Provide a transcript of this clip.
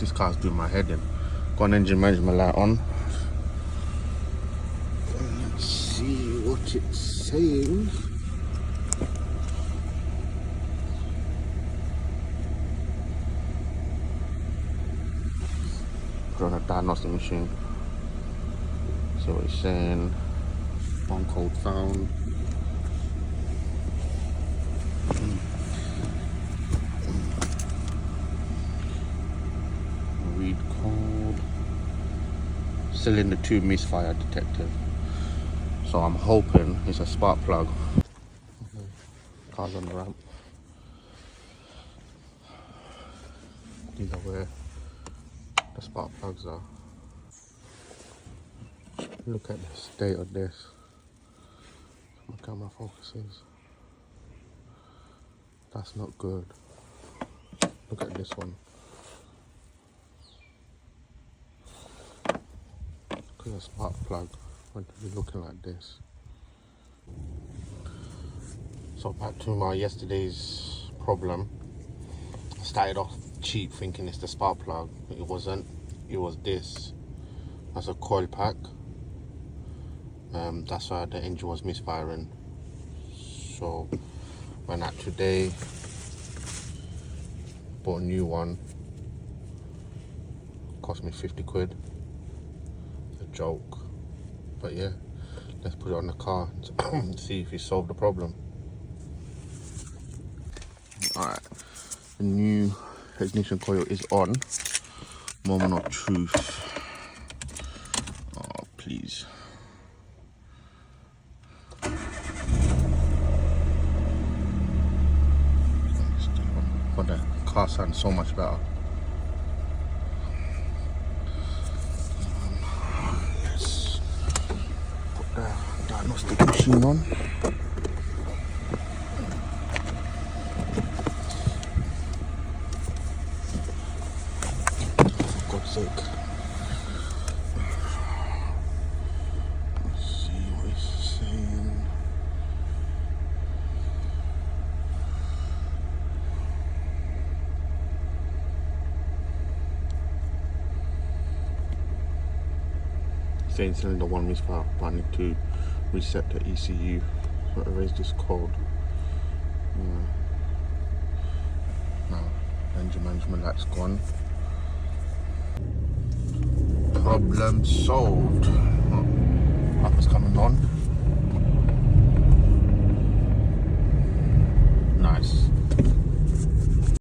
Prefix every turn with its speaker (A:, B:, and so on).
A: This car's doing my head in. Got an engine management light on. Let's see what it's saying. Put on a diagnostic machine. See what it's saying. One code found. Read code. Cylinder 2 misfire detected. So I'm hoping it's a spark plug. Car's on the ramp. These are where the spark plugs are. Look at the state of this. My camera focuses. That's not good. Look at this one. Look at the spark plug. Meant to be looking like this. So back to my yesterday's problem. I started off cheap thinking it's the spark plug, but it wasn't. It was this. That's a coil pack. That's why the engine was misfiring. So went out today, bought a new one. Cost me 50 quid. It's a joke. But yeah, let's put it on the car and see if we solve the problem. Alright, the new ignition coil is on. Moment of truth. Oh, please. But the car sounds so much better. Let's put the diagnostic machine on. For God's sake. Let's see what it's saying. Saying cylinder 1 misfire, but I need to reset the ECU. So erase this code. Now, engine management light's gone. Problem solved. Wipers coming on. Nice.